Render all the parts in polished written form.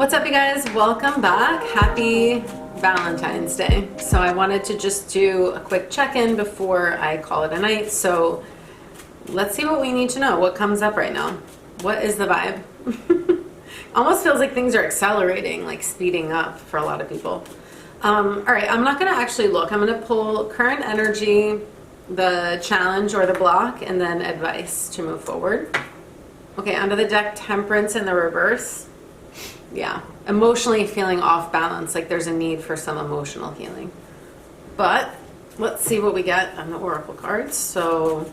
What's up, you guys? Welcome back. Happy Valentine's Day. So I wanted to just do a quick check-in before I call it a night. So let's see what we need to know. What comes up right now? What is the vibe? Almost feels like things are accelerating, like speeding up for a lot of people. All right, I'm not going to actually look. I'm going to pull current energy, the challenge or the block, and then advice to move forward. Okay, under the deck, Temperance in the reverse. Yeah, emotionally feeling off balance, like there's a need for some emotional healing. But let's see what we get on the oracle cards. So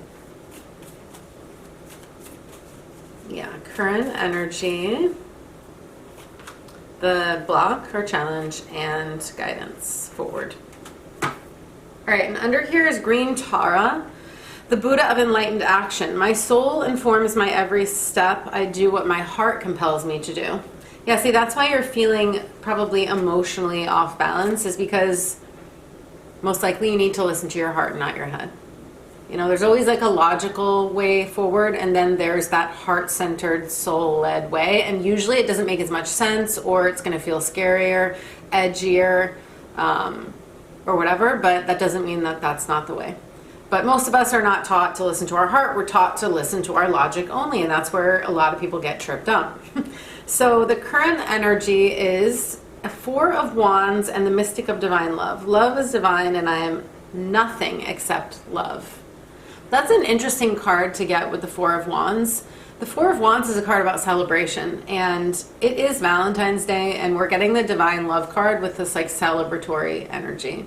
yeah, current energy, the block or challenge, and guidance forward. All right, and under here is green Tara, the Buddha of enlightened action. My soul informs my every step. I do what my heart compels me to do. Yeah, see, that's why you're feeling probably emotionally off balance, is because most likely you need to listen to your heart, not your head. You know, there's always like a logical way forward, and then there's that heart-centered, soul-led way, and usually it doesn't make as much sense, or it's going to feel scarier, edgier, or whatever, but that doesn't mean that that's not the way. But most of us are not taught to listen to our heart. We're taught to listen to our logic only, and that's where a lot of people get tripped up. So the current energy is a Four of Wands and the Mystic of Divine Love. Love is divine, and I am nothing except love. That's an interesting card to get with the Four of Wands. The Four of Wands is a card about celebration, and it is Valentine's Day, and we're getting the Divine Love card with this like celebratory energy.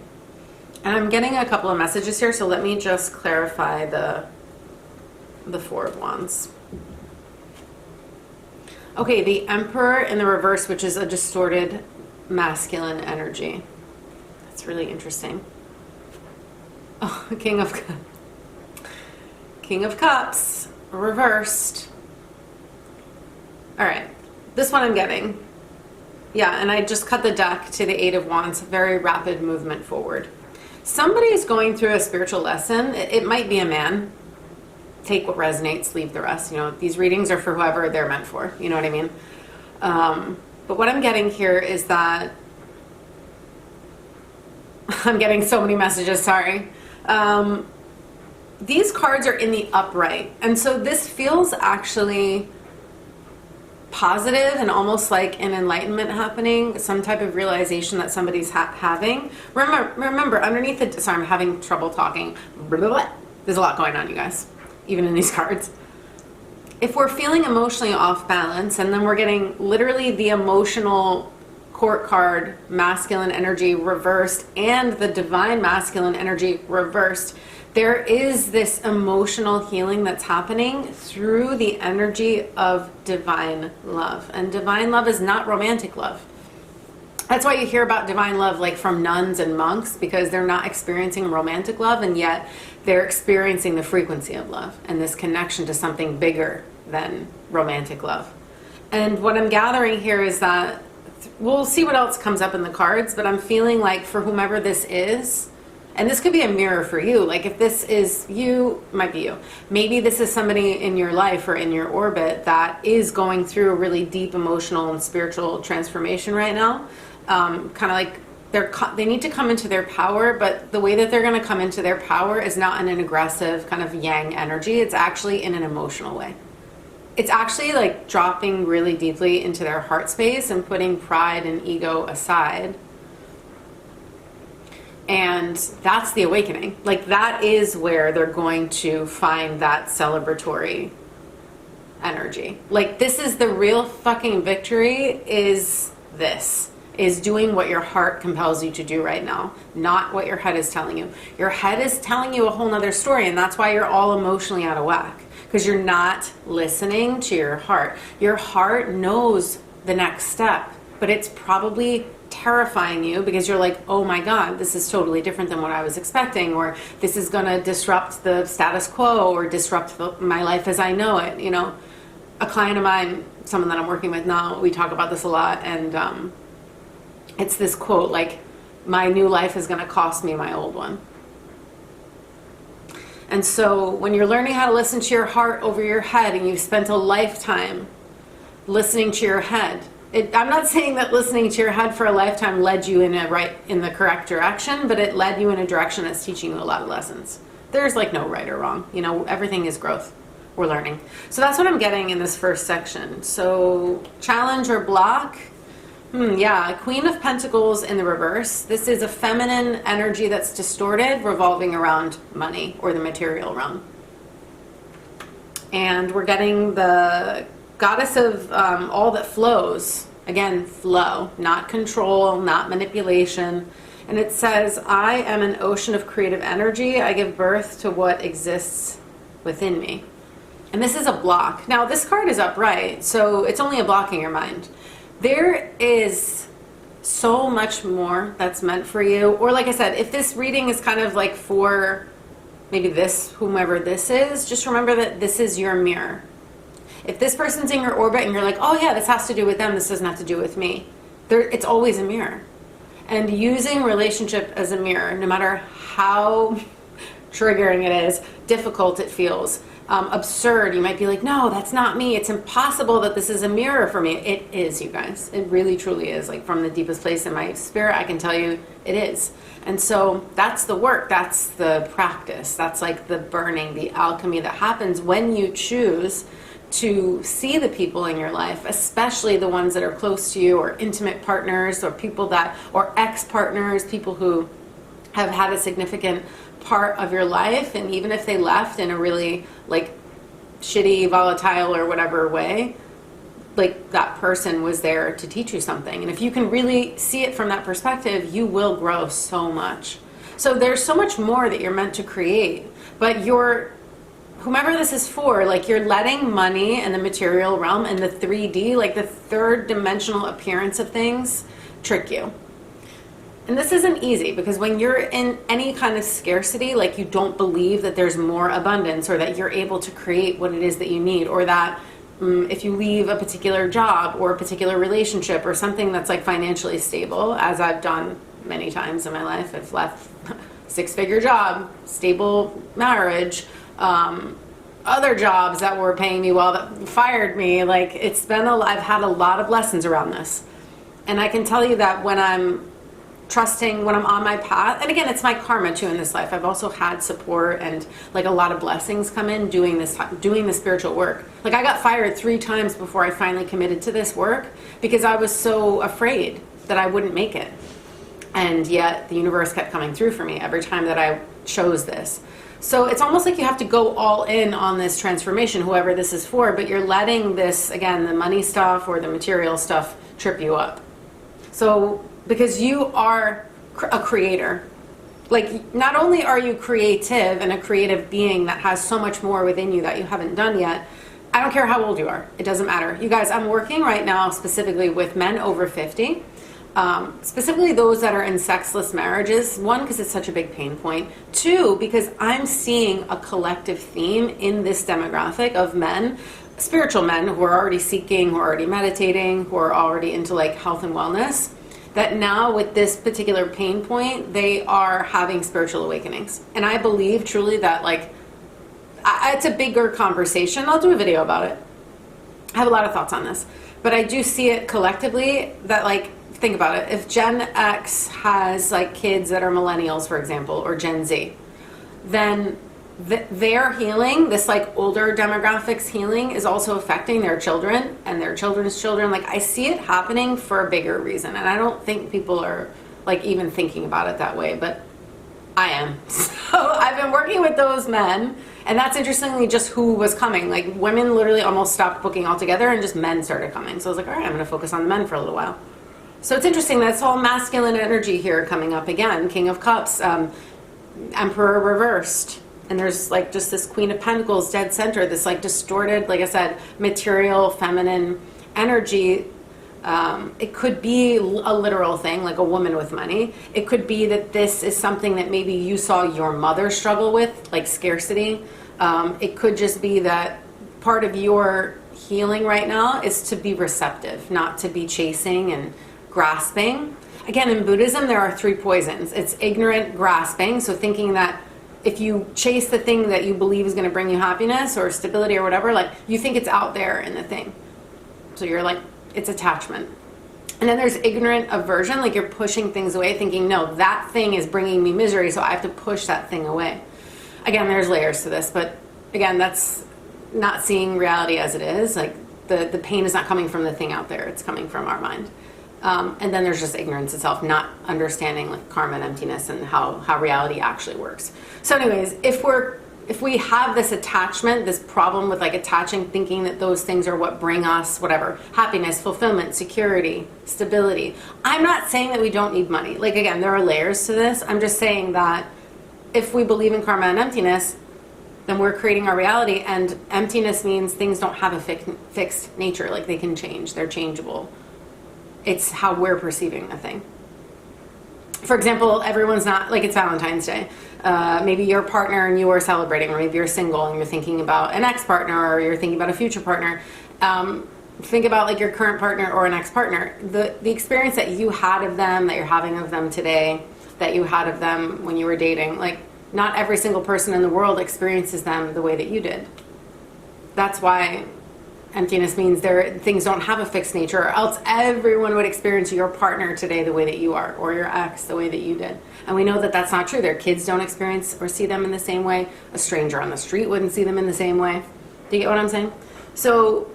And I'm getting a couple of messages here, so let me just clarify the Four of Wands. Okay, the Emperor in the reverse, which is a distorted masculine energy. That's really interesting. Oh, King of Cups, reversed. All right, this one I'm getting. Yeah, and I just cut the deck to the Eight of Wands, very rapid movement forward. Somebody is going through a spiritual lesson. It might be a man. Take what resonates, leave the rest. You know, these readings are for whoever they're meant for. You know what I mean? But what I'm getting here is that I'm getting so many messages, sorry. These cards are in the upright. And so this feels actually positive and almost like an enlightenment happening, some type of realization that somebody's having. Remember, underneath the, sorry, I'm having trouble talking. There's a lot going on, you guys, even in these cards. If we're feeling emotionally off balance, and then we're getting literally the emotional court card, masculine energy reversed, and the divine masculine energy reversed, there is this emotional healing that's happening through the energy of divine love. And divine love is not romantic love. That's why you hear about divine love like from nuns and monks, because they're not experiencing romantic love, and yet they're experiencing the frequency of love and this connection to something bigger than romantic love. And what I'm gathering here is that we'll see what else comes up in the cards, but I'm feeling like for whomever this is, and this could be a mirror for you, like if this is you, might be you. Maybe this is somebody in your life or in your orbit that is going through a really deep emotional and spiritual transformation right now. Kind of like they need to come into their power, but the way that they're going to come into their power is not in an aggressive kind of yang energy. It's actually in an emotional way. It's actually like dropping really deeply into their heart space and putting pride and ego aside. And that's the awakening. Like that is where they're going to find that celebratory energy. Like this is the real fucking victory, is doing what your heart compels you to do right now, not what your head is telling you. Your head is telling you a whole nother story, and that's why you're all emotionally out of whack, because you're not listening to your heart. Your heart knows the next step, but it's probably terrifying you because you're like, oh my God, this is totally different than what I was expecting, or this is going to disrupt the status quo or disrupt my life as I know it. You know, a client of mine, someone that I'm working with now, we talk about this a lot, and it's this quote like, my new life is going to cost me my old one. And so when you're learning how to listen to your heart over your head, and you've spent a lifetime listening to your head, I'm not saying that listening to your head for a lifetime led you in the correct direction, but it led you in a direction that's teaching you a lot of lessons. There's like no right or wrong. You know, everything is growth. We're learning. So that's what I'm getting in this first section. So challenge or block. Yeah, Queen of Pentacles in the reverse. This is a feminine energy that's distorted, revolving around money or the material realm. And we're getting the goddess of all that flows. Again, flow, not control, not manipulation. And it says, I am an ocean of creative energy. I give birth to what exists within me. And this is a block. Now, this card is upright, so it's only a block in your mind. There is so much more that's meant for you. Or like I said, if this reading is kind of like for maybe this, whomever this is, just remember that this is your mirror. If this person's in your orbit and you're like, oh yeah, this has to do with them, this doesn't have to do with me. It's always a mirror. And using relationship as a mirror, no matter how triggering it is, difficult it feels, absurd, you might be like, no, that's not me. It's impossible that this is a mirror for me. It is, you guys. It really, truly is. Like from the deepest place in my spirit, I can tell you it is. And so that's the work. That's the practice. That's like the burning, the alchemy that happens when you choose to see the people in your life, especially the ones that are close to you, or intimate partners, or people that, or ex-partners, people who have had a significant part of your life, and even if they left in a really like shitty, volatile, or whatever way, like that person was there to teach you something. And if you can really see it from that perspective, you will grow so much. So there's so much more that you're meant to create, but whomever this is for, like you're letting money and the material realm and the 3D, like the third dimensional appearance of things, trick you. And this isn't easy, because when you're in any kind of scarcity, like you don't believe that there's more abundance, or that you're able to create what it is that you need, or that if you leave a particular job or a particular relationship or something that's like financially stable, as I've done many times in my life, I've left six-figure job, stable marriage, other jobs that were paying me well that fired me. Like I've had a lot of lessons around this. And I can tell you that when I'm trusting, when I'm on my path, and again, it's my karma too in this life. I've also had support and like a lot of blessings come in doing the spiritual work. Like I got fired 3 times before I finally committed to this work, because I was so afraid that I wouldn't make it. And yet the universe kept coming through for me every time that I chose this. So it's almost like you have to go all in on this transformation, whoever this is for, but you're letting this, again, the money stuff or the material stuff trip you up. So because you are a creator, like not only are you creative and a creative being that has so much more within you that you haven't done yet, I don't care how old you are, it doesn't matter. You guys, I'm working right now specifically with men over 50, specifically those that are in sexless marriages. 1, because it's such a big pain point. 2, because I'm seeing a collective theme in this demographic of men, spiritual men who are already seeking, who are already meditating, who are already into like health and wellness, that now with this particular pain point, they are having spiritual awakenings. And I believe truly that like, it's a bigger conversation. I'll do a video about it. I have a lot of thoughts on this, but I do see it collectively that like, think about it. If Gen X has like kids that are millennials, for example, or Gen Z, then their healing, this like older demographics healing, is also affecting their children and their children's children. Like I see it happening for a bigger reason. And I don't think people are like even thinking about it that way, but I am. So I've been working with those men, and that's interestingly just who was coming. Like women literally almost stopped booking altogether and just men started coming. So I was like, all right, I'm going to focus on the men for a little while. So it's interesting, that's all masculine energy here coming up again. King of Cups, Emperor reversed. And there's like just this Queen of Pentacles dead center, this like distorted, like I said, material, feminine energy. It could be a literal thing, like a woman with money. It could be that this is something that maybe you saw your mother struggle with, like scarcity. It could just be that part of your healing right now is to be receptive, not to be chasing and grasping. Again, in Buddhism, there are 3 poisons. It's ignorant grasping, so thinking that if you chase the thing that you believe is going to bring you happiness or stability or whatever, like you think it's out there in the thing. So you're like, it's attachment. And then there's ignorant aversion, like you're pushing things away, thinking, no, that thing is bringing me misery, so I have to push that thing away. Again, there's layers to this, but again, that's not seeing reality as it is. Like the pain is not coming from the thing out there, it's coming from our mind. And then there's just ignorance itself, not understanding like karma and emptiness and how reality actually works. So anyways, if we have this attachment, this problem with like attaching, thinking that those things are what bring us whatever, happiness, fulfillment, security, stability. I'm not saying that we don't need money. Like again, there are layers to this. I'm just saying that if we believe in karma and emptiness, then we're creating our reality, and emptiness means things don't have a fixed nature. Like they can change, they're changeable. It's how we're perceiving the thing. For example, everyone's not, like it's Valentine's Day. Maybe your partner and you are celebrating, or maybe you're single and you're thinking about an ex-partner, or you're thinking about a future partner. Think about like your current partner or an ex-partner. The experience that you had of them, that you're having of them today, that you had of them when you were dating, like not every single person in the world experiences them the way that you did. That's why emptiness means things don't have a fixed nature, or else everyone would experience your partner today the way that you are, or your ex the way that you did. And we know that that's not true. Their kids don't experience or see them in the same way. A stranger on the street wouldn't see them in the same way. Do you get what I'm saying? So,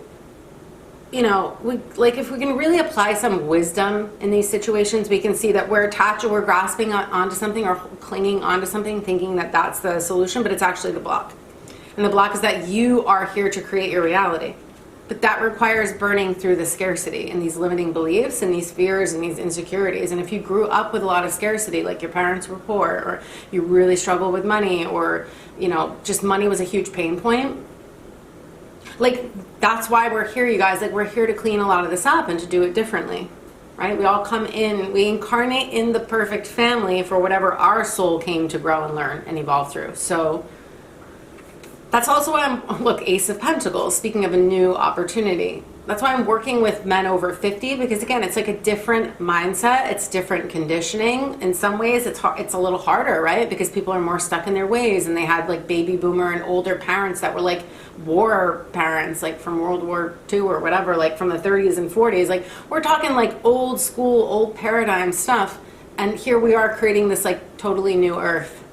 you know, if we can really apply some wisdom in these situations, we can see that we're attached, or we're grasping onto something, or clinging onto something, thinking that that's the solution, but it's actually the block. And the block is that you are here to create your reality. But that requires burning through the scarcity and these limiting beliefs and these fears and these insecurities. And if you grew up with a lot of scarcity, like your parents were poor, or you really struggle with money, or, you know, just money was a huge pain point, like that's why we're here, you guys. Like we're here to clean a lot of this up and to do it differently, right? We all come in, we incarnate in the perfect family for whatever our soul came to grow and learn and evolve through. So that's also why look, Ace of Pentacles, speaking of a new opportunity. That's why I'm working with men over 50, because again, it's like a different mindset. It's different conditioning. In some ways, it's a little harder, right? Because people are more stuck in their ways, and they had like baby boomer and older parents that were like war parents, like from World War II or whatever, like from the 30s and 40s. Like we're talking like old school, old paradigm stuff. And here we are creating this like totally new earth.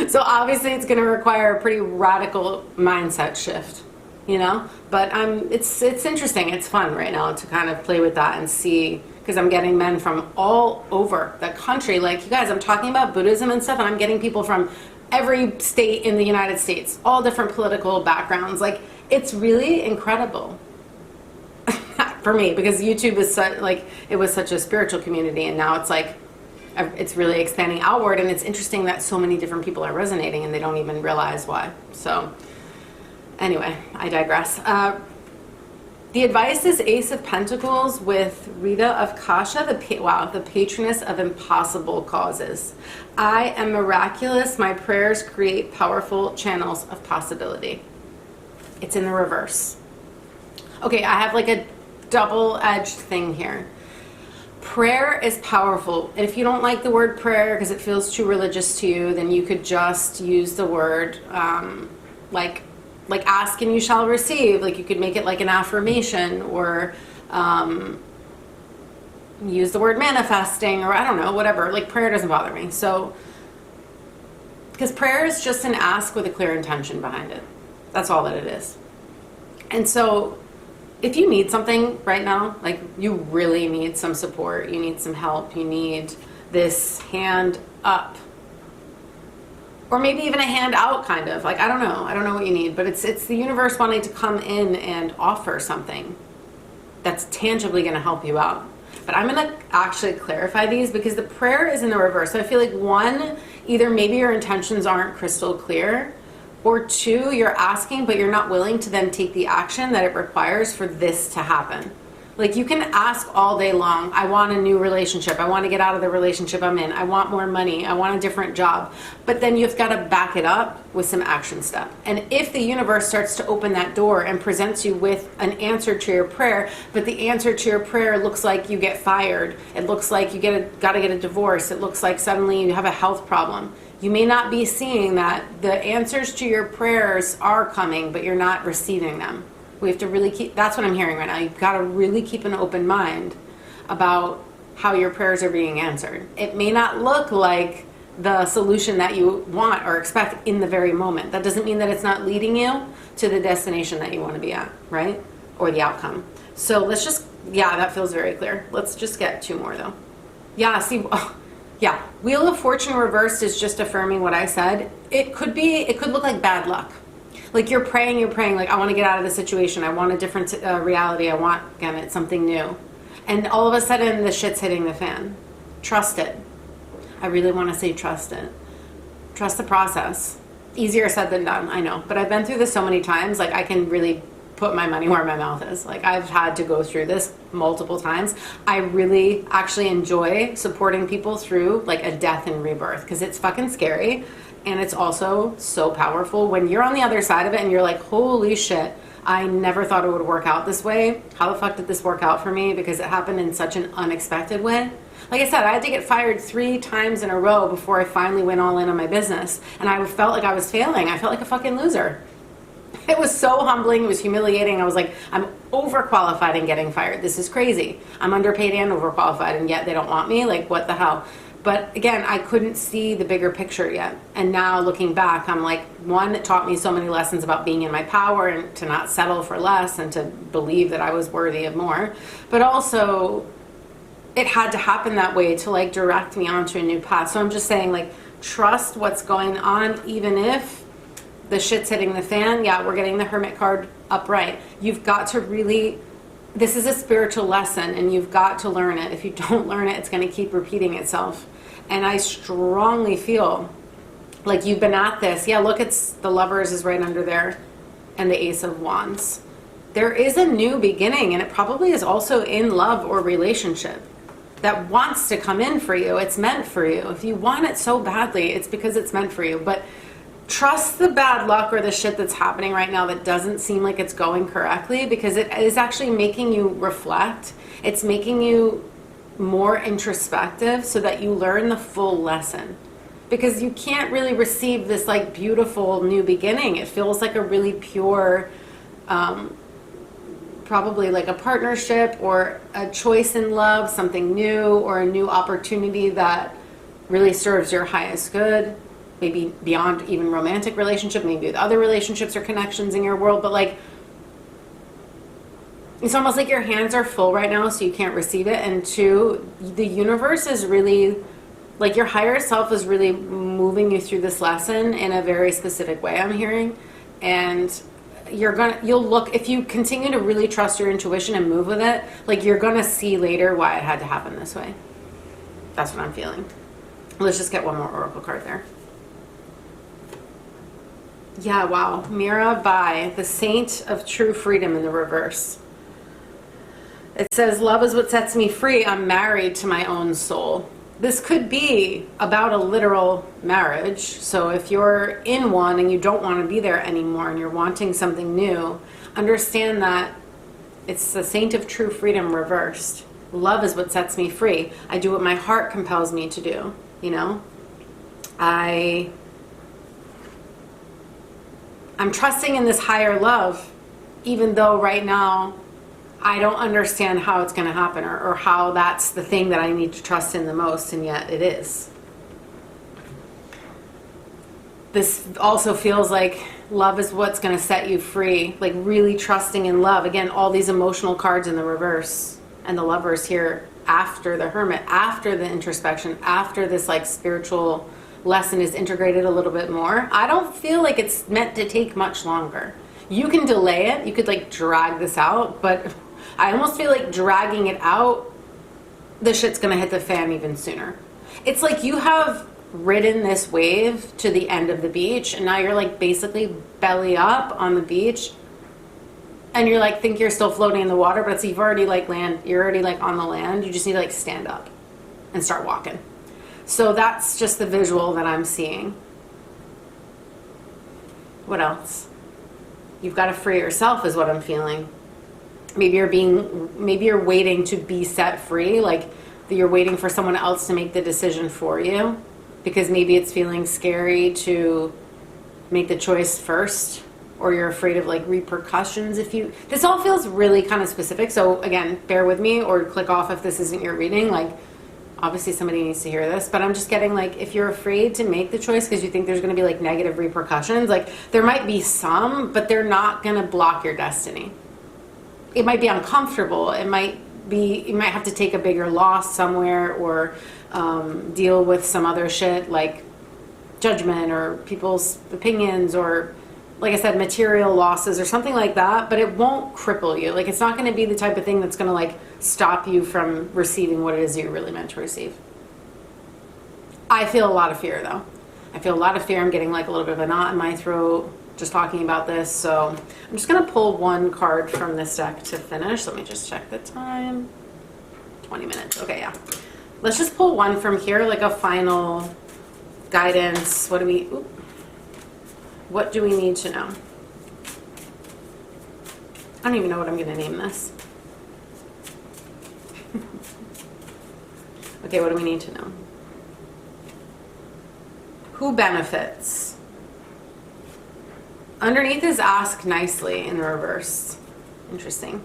So obviously it's going to require a pretty radical mindset shift, you know, but it's interesting. It's fun right now to kind of play with that and see, because I'm getting men from all over the country. Like you guys, I'm talking about Buddhism and stuff, and I'm getting people from every state in the United States, all different political backgrounds. Like it's really incredible for me, because YouTube is it was such a spiritual community, and now it's like, it's really expanding outward, and it's interesting that so many different people are resonating and they don't even realize why. So anyway, I digress. The advice is Ace of Pentacles with Rita of Kasha, the patroness of impossible causes. I am miraculous. My prayers create powerful channels of possibility. It's in the reverse. Okay, I have like a double-edged thing here. Prayer is powerful. And if you don't like the word prayer because it feels too religious to you, then you could just use the word like ask and you shall receive. Like you could make it like an affirmation, or use the word manifesting, or I don't know, whatever. Like prayer doesn't bother me. So, because prayer is just an ask with a clear intention behind it. That's all that it is. And so if you need something right now, like you really need some support, you need some help, you need this hand up, or maybe even a hand out, kind of, like I don't know what you need, but it's the universe wanting to come in and offer something that's tangibly going to help you out. But I'm going to actually clarify these, because the prayer is in the reverse. So I feel like one, either maybe your intentions aren't crystal clear, or two, you're asking, but you're not willing to then take the action that it requires for this to happen. Like you can ask all day long, I want a new relationship, I want to get out of the relationship I'm in, I want more money, I want a different job. But then you've got to back it up with some action step. And if the universe starts to open that door and presents you with an answer to your prayer, but the answer to your prayer looks like you get fired, it looks like you got to get a divorce, it looks like suddenly you have a health problem, you may not be seeing that the answers to your prayers are coming, but you're not receiving them. We have to really keep, that's what I'm hearing right now. You've got to really keep an open mind. about how your prayers are being answered. It may not look like the solution that you want or expect in the very moment. That doesn't mean that it's not leading you to the destination that you want to be at, right? Or the outcome. So let's just, yeah, that feels very clear. Let's just get 2 more though. Yeah, see, yeah, Wheel of Fortune reversed is just affirming what I said. It could look like bad luck. Like you're praying, like, I want to get out of this situation. I want a different reality. I want, again, it's something new. And all of a sudden the shit's hitting the fan. Trust it. I really want to say trust it. Trust the process. Easier said than done, I know. But I've been through this so many times, like I can really put my money where my mouth is. Like I've had to go through this multiple times. I really actually enjoy supporting people through like a death and rebirth because it's fucking scary and it's also so powerful when you're on the other side of it and you're like, holy shit, I never thought it would work out this way. How the fuck did this work out for me? Because it happened in such an unexpected way. Like I said, I had to get fired 3 times in a row before I finally went all in on my business. And I felt like I was failing. I felt like a fucking loser. It was so humbling. It was humiliating. I was like, I'm overqualified and getting fired. This is crazy. I'm underpaid and overqualified and yet they don't want me. Like, what the hell? But again, I couldn't see the bigger picture yet. And now looking back, I'm like, 1, it taught me so many lessons about being in my power and to not settle for less and to believe that I was worthy of more. But also, it had to happen that way to like direct me onto a new path. So I'm just saying, like, trust what's going on, even if the shit's hitting the fan. Yeah, we're getting the Hermit card upright. You've got to really, this is a spiritual lesson and you've got to learn it. If you don't learn it, it's going to keep repeating itself. And I strongly feel like you've been at this. Yeah, look, it's the Lovers is right under there and the Ace of Wands. There is a new beginning and it probably is also in love or relationship that wants to come in for you. It's meant for you. If you want it so badly, it's because it's meant for you. But trust the bad luck or the shit that's happening right now that doesn't seem like it's going correctly, because it is actually making you reflect. It's making you more introspective so that you learn the full lesson. Because you can't really receive this like beautiful new beginning. It feels like a really pure, probably like a partnership or a choice in love, something new or a new opportunity that really serves your highest good. Maybe beyond even romantic relationship, maybe with other relationships or connections in your world, but like, it's almost like your hands are full right now so you can't receive it. And 2, the universe is really, like your higher self is really moving you through this lesson in a very specific way, I'm hearing. And you'll look, if you continue to really trust your intuition and move with it, like you're gonna see later why it had to happen this way. That's what I'm feeling. Let's just get 1 more oracle card there. Yeah, wow. Mirabai, the Saint of True Freedom in the reverse. It says, love is what sets me free. I'm married to my own soul. This could be about a literal marriage. So if you're in one and you don't want to be there anymore and you're wanting something new, understand that it's the Saint of True Freedom reversed. Love is what sets me free. I do what my heart compels me to do, you know? I'm trusting in this higher love, even though right now I don't understand how it's going to happen or how that's the thing that I need to trust in the most, and yet it is. This also feels like love is what's going to set you free, like really trusting in love. Again, all these emotional cards in the reverse and the Lovers here after the Hermit, after the introspection, after this like spiritual lesson is integrated a little bit more. I don't feel like it's meant to take much longer. You can delay it, you could like drag this out, but I almost feel like dragging it out, the shit's gonna hit the fan even sooner. It's like you have ridden this wave to the end of the beach and now you're like basically belly up on the beach and you're like, think you're still floating in the water, but it's, you've already like you're already like on the land. You just need to like stand up and start walking. So that's just the visual that I'm seeing. What else? You've got to free yourself is what I'm feeling. Maybe you're waiting to be set free, like you're waiting for someone else to make the decision for you, because maybe it's feeling scary to make the choice first. or you're afraid of like repercussions if you, this all feels really kind of specific. So again, bear with me or click off if this isn't your reading. Like obviously somebody needs to hear this, but I'm just getting like, if you're afraid to make the choice because you think there's going to be like negative repercussions, like there might be some, but they're not going to block your destiny. It might be uncomfortable. It might be, you might have to take a bigger loss somewhere or deal with some other shit like judgment or people's opinions or, like I said, material losses or something like that, but it won't cripple you. Like it's not going to be the type of thing that's going to like stop you from receiving what it is you're really meant to receive. I feel a lot of fear though. I feel a lot of fear. I'm getting like a little bit of a knot in my throat just talking about this. So I'm just going to pull one card from this deck to finish. Let me just check the time. 20 minutes. Okay, yeah. Let's just pull one from here, like a final guidance. What do we need to know? I don't even know what I'm going to name this. Okay, what do we need to know? Who benefits? Underneath is ask nicely in reverse. Interesting.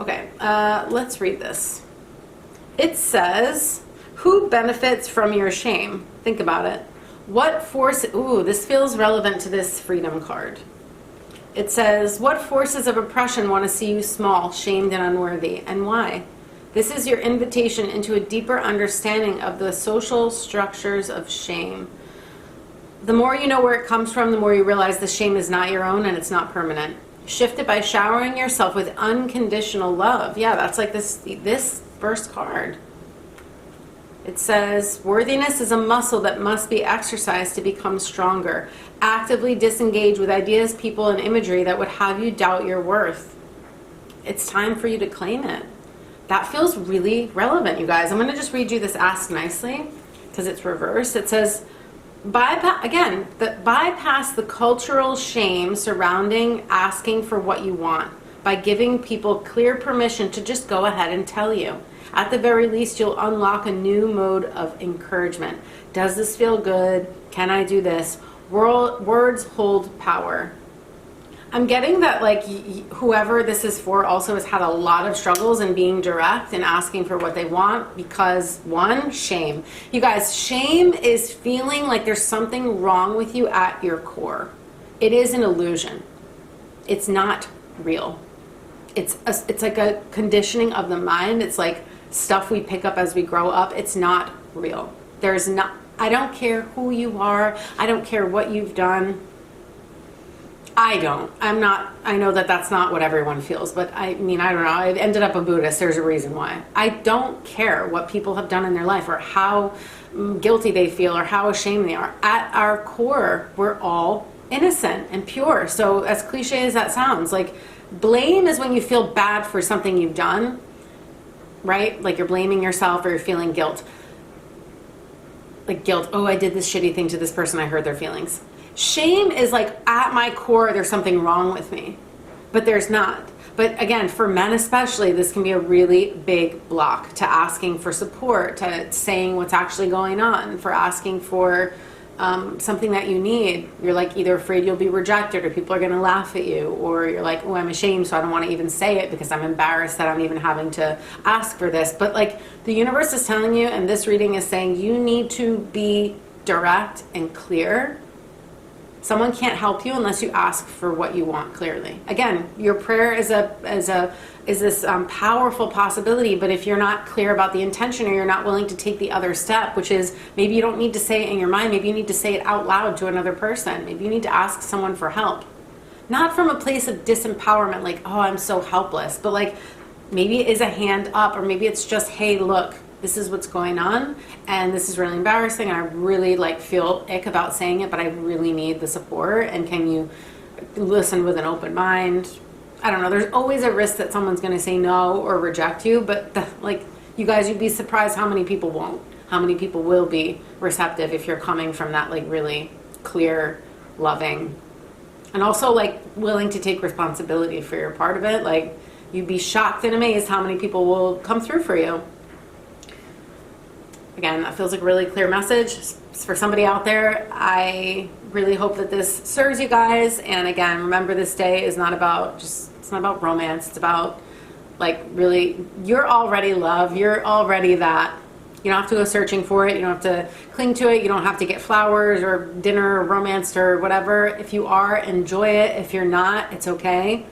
Okay, let's read this. It says, who benefits from your shame? Think about it. What force, ooh, this feels relevant to this freedom card. It says, what forces of oppression want to see you small, shamed, and unworthy, and why? This is your invitation into a deeper understanding of the social structures of shame. The more you know where it comes from, the more you realize the shame is not your own and it's not permanent. Shift it by showering yourself with unconditional love. Yeah, that's like this first card. It says, worthiness is a muscle that must be exercised to become stronger. Actively disengage with ideas, people, and imagery that would have you doubt your worth. It's time for you to claim it. That feels really relevant, you guys. I'm going to just read you this ask nicely because it's reversed. It says, bypass the cultural shame surrounding asking for what you want by giving people clear permission to just go ahead and tell you. At the very least, you'll unlock a new mode of encouragement. Does this feel good? Can I do this? Words hold power. I'm getting that like whoever this is for also has had a lot of struggles in being direct and asking for what they want because, one, shame. You guys, shame is feeling like there's something wrong with you at your core. It is an illusion. It's not real. It's like a conditioning of the mind. It's like stuff we pick up as we grow up. It's not real. I don't care who you are. I don't care what you've done. I know that that's not what everyone feels, but I mean, I don't know. I ended up a Buddhist. There's a reason why. I don't care what people have done in their life or how guilty they feel or how ashamed they are. At our core, we're all innocent and pure. So as cliche as that sounds, like blame is when you feel bad for something you've done, right? Like you're blaming yourself or you're feeling guilt. Like guilt, oh, I did this shitty thing to this person, I hurt their feelings. Shame is like at my core, there's something wrong with me, but there's not. But again, for men especially, this can be a really big block to asking for support, to saying what's actually going on, for asking for something that you need. You're like either afraid you'll be rejected or people are going to laugh at you, or you're like, oh, I'm ashamed, so I don't want to even say it because I'm embarrassed that I'm even having to ask for this. But like the universe is telling you, and this reading is saying, you need to be direct and clear. Someone can't help you unless you ask for what you want clearly. Again, your prayer is this powerful possibility, but if you're not clear about the intention or you're not willing to take the other step, which is maybe you don't need to say it in your mind, maybe you need to say it out loud to another person. Maybe you need to ask someone for help. Not from a place of disempowerment, like, oh, I'm so helpless, but like maybe it is a hand up, or maybe it's just, hey, look, this is what's going on, and this is really embarrassing, and I really like feel ick about saying it, but I really need the support, and can you listen with an open mind? I don't know, there's always a risk that someone's going to say no or reject you, but like, you guys, you'd be surprised how many people won't, how many people will be receptive if you're coming from that like really clear, loving, and also like willing to take responsibility for your part of it. Like, you'd be shocked and amazed how many people will come through for you. Again, that feels like a really clear message. For somebody out there, I really hope that this serves you guys. And again, remember, this day is not about it's not about romance. It's about, like, really, you're already love. You're already that. You don't have to go searching for it. You don't have to cling to it. You don't have to get flowers or dinner or romanced or whatever. If you are, enjoy it. If you're not, it's okay.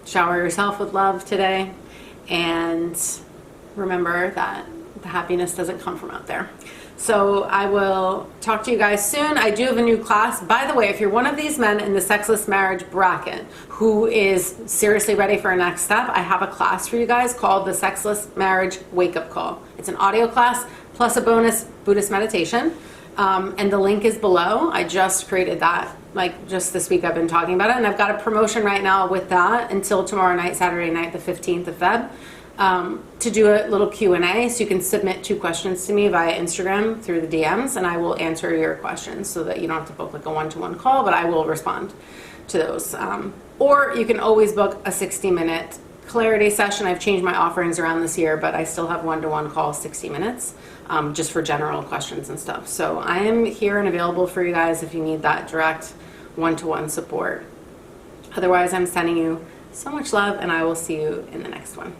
Shower yourself with love today. And remember that the happiness doesn't come from out there. So I will talk to you guys soon. I do have a new class. By the way, if you're one of these men in the sexless marriage bracket who is seriously ready for a next step, I have a class for you guys called the Sexless Marriage Wake-Up Call. It's an audio class plus a bonus Buddhist meditation. And the link is below. I just created that, like, just this week I've been talking about it. And I've got a promotion right now with that until tomorrow night, Saturday night, the 15th of Feb. To do a little Q&A, so you can submit 2 questions to me via Instagram through the DMs, and I will answer your questions so that you don't have to book like a one-to-one call, but I will respond to those. Or you can always book a 60-minute clarity session. I've changed my offerings around this year, but I still have one-to-one calls, 60 minutes, just for general questions and stuff. So I am here and available for you guys if you need that direct one-to-one support. Otherwise, I'm sending you so much love, and I will see you in the next one.